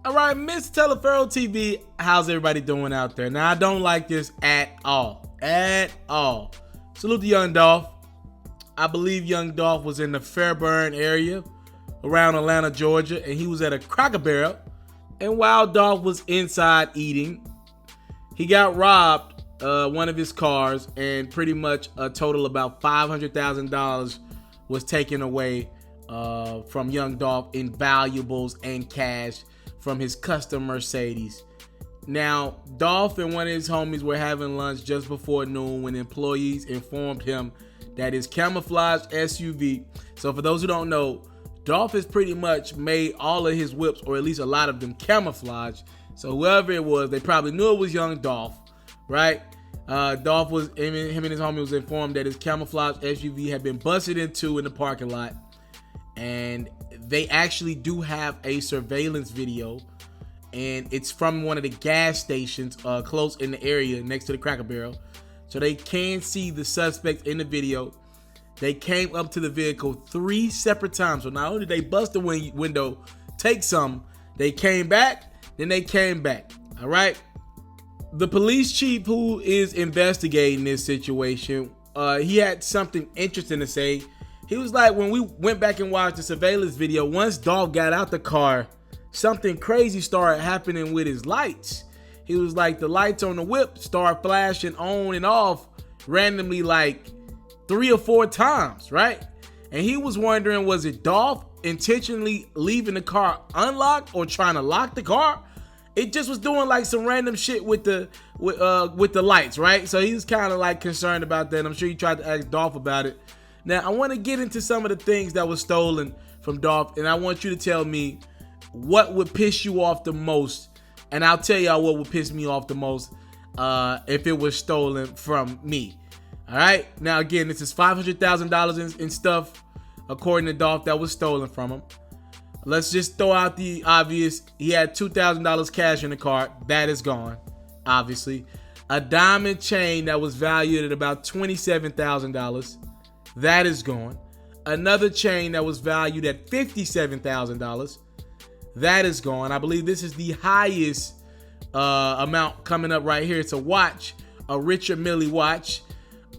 All right, Mr. Taliaferro TV, how's everybody doing out there? Now, I don't like this at all. At all. Salute to young Dolph. I believe young Dolph was in the Fairburn area around Atlanta, Georgia, and he was at a Cracker Barrel. And while Dolph was inside eating, he got robbed one of his cars, and pretty much a total about $500,000 was taken away from young Dolph in valuables and cash from his custom Mercedes. Now, Dolph and one of his homies were having lunch just before noon when employees informed him that his camouflage SUV, so for those who don't know, Dolph has pretty much made all of his whips, or at least a lot of them, camouflage. So whoever it was, they probably knew it was young Dolph, right? Dolph was, him and his homie was informed that his camouflage SUV had been busted into in the parking lot. And they actually do have a surveillance video, and it's from one of the gas stations close in the area next to the Cracker Barrel. So they can see the suspects in the video. They came up to the vehicle 3 separate times. So not only did they bust the window, take some, they came back, then they came back. All right. The police chief who is investigating this situation, he had something interesting to say. He was like, when we went back and watched the surveillance video, once Dolph got out the car, something crazy started happening with his lights. He was like, the lights on the whip started flashing on and off randomly like 3 or 4 times, right? And he was wondering, was it Dolph intentionally leaving the car unlocked or trying to lock the car? It just was doing like some random shit with the lights, right? So he was kind of like concerned about that. I'm sure he tried to ask Dolph about it. Now, I want to get into some of the things that was stolen from Dolph, and I want you to tell me what would piss you off the most, and I'll tell y'all what would piss me off the most if it was stolen from me. All right? Now, again, this is $500,000 in stuff, according to Dolph, that was stolen from him. Let's just throw out the obvious. He had $2,000 cash in the car. That is gone, obviously. A diamond chain that was valued at about $27,000. That is gone. Another chain that was valued at $57,000. That is gone. I believe this is the highest amount coming up right here. It's a watch, a Richard Mille watch.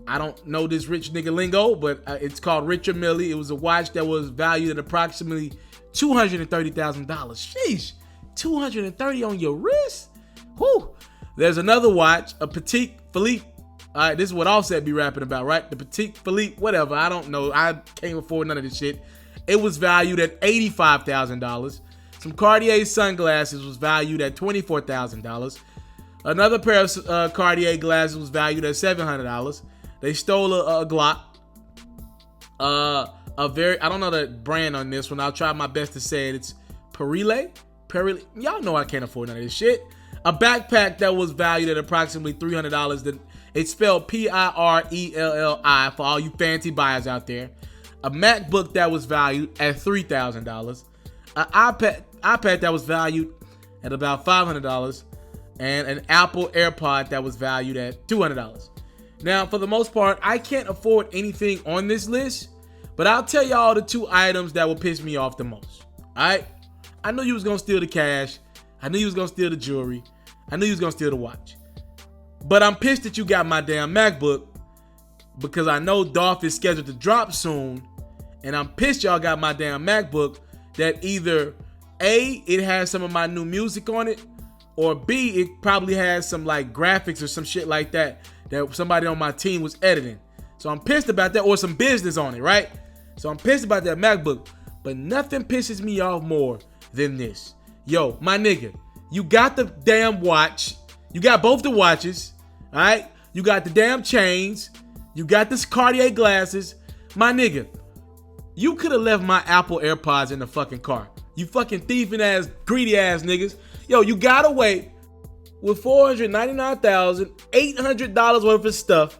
I don't know this rich nigga lingo, but it's called Richard Mille. It was a watch that was valued at approximately $230,000. Sheesh, $230 on your wrist? Whew. There's another watch, a Petite Philippe. All right, this is what Offset be rapping about, right? The Petite Philippe, whatever. I don't know. I can't afford none of this shit. It was valued at $85,000. Some Cartier sunglasses was valued at $24,000. Another pair of Cartier glasses was valued at $700. They stole a Glock. I don't know the brand on this one. I'll try my best to say it. It's Perile. Y'all know I can't afford none of this shit. A backpack that was valued at approximately $300. It's spelled Pirelli for all you fancy buyers out there. A MacBook that was valued at $3,000. An iPad that was valued at about $500. And an Apple AirPod that was valued at $200. Now, for the most part, I can't afford anything on this list, but I'll tell y'all the 2 items that will piss me off the most. All right? I knew you was going to steal the cash. I knew you was going to steal the jewelry. I knew you was going to steal the watch. But I'm pissed that you got my damn MacBook, because I know Dolph is scheduled to drop soon, and I'm pissed y'all got my damn MacBook that either A, it has some of my new music on it, or B, it probably has some like graphics or some shit like that somebody on my team was editing. So I'm pissed about that, or some business on it, right? So I'm pissed about that MacBook, but nothing pisses me off more than this. Yo, my nigga, you got the damn watch. You got both the watches, all right? You got the damn chains. You got this Cartier glasses. My nigga, you could have left my Apple AirPods in the fucking car. You fucking thieving ass, greedy ass niggas. Yo, you got away with $499,800 worth of stuff,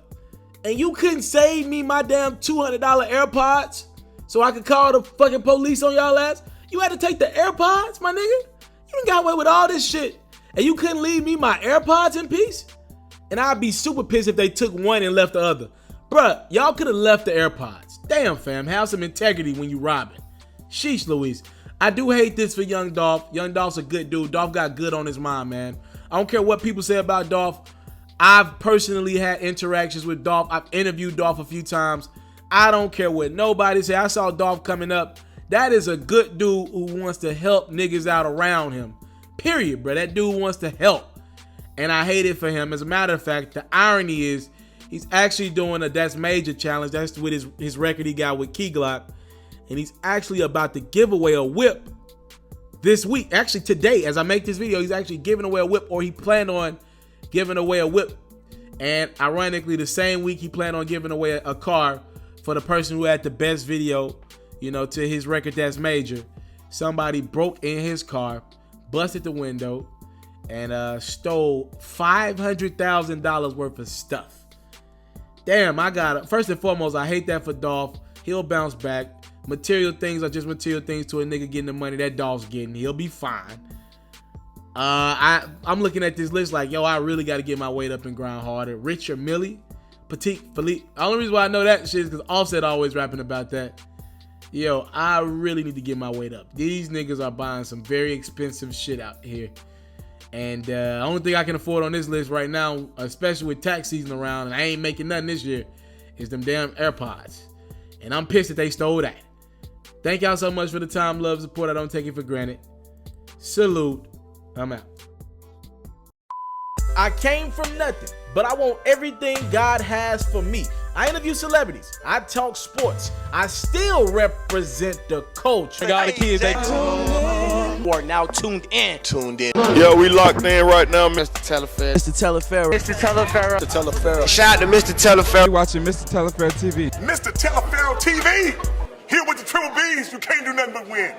and you couldn't save me my damn $200 AirPods so I could call the fucking police on y'all ass? You had to take the AirPods, my nigga? You done got away with all this shit, and you couldn't leave me my AirPods in peace? And I'd be super pissed if they took one and left the other. Bruh, y'all could have left the AirPods. Damn, fam, have some integrity when you robbing. Sheesh Louise. I do hate this for Young Dolph. Young Dolph's a good dude. Dolph got good on his mind, man. I don't care what people say about Dolph. I've personally had interactions with Dolph. I've interviewed Dolph a few times. I don't care what nobody say. I saw Dolph coming up. That is a good dude who wants to help niggas out around him. Period, bro. That dude wants to help. And I hate it for him. As a matter of fact, the irony is he's actually doing a That's Major challenge. That's with his record he got with Key Glock. And he's actually about to give away a whip this week. Actually, today, as I make this video, he's actually giving away a whip, or he planned on giving away a whip. And ironically, the same week he planned on giving away a car for the person who had the best video, you know, to his record That's Major. Somebody broke in his car, busted the window, and stole $500,000 worth of stuff. Damn, I got it. First and foremost, I hate that for Dolph. He'll bounce back. Material things are just material things to a nigga getting the money that Dolph's getting. He'll be fine. I'm looking at this list like, yo, I really got to get my weight up and grind harder. Rich or Millie, Petit, Philippe. The only reason why I know that shit is because Offset always rapping about that. Yo, I really need to get my weight up. These niggas are buying some very expensive shit out here. And the only thing I can afford on this list right now, especially with tax season around, and I ain't making nothing this year, is them damn AirPods. And I'm pissed that they stole that. Thank y'all so much for the time, love, support. I don't take it for granted. Salute. I'm out. I came from nothing, but I want everything God has for me. I interview celebrities. I talk sports. I still represent the culture. I got the kids. You are now tuned in. Yo, we locked in right now, Mr. TALIAFERRO. Mr. TALIAFERRO. Mr. TALIAFERRO. Mr. TALIAFERRO. Shout out to Mr. TALIAFERRO. You're watching Mr. TALIAFERRO TV. Mr. TALIAFERRO TV. Here with the triple B's, you can't do nothing but win.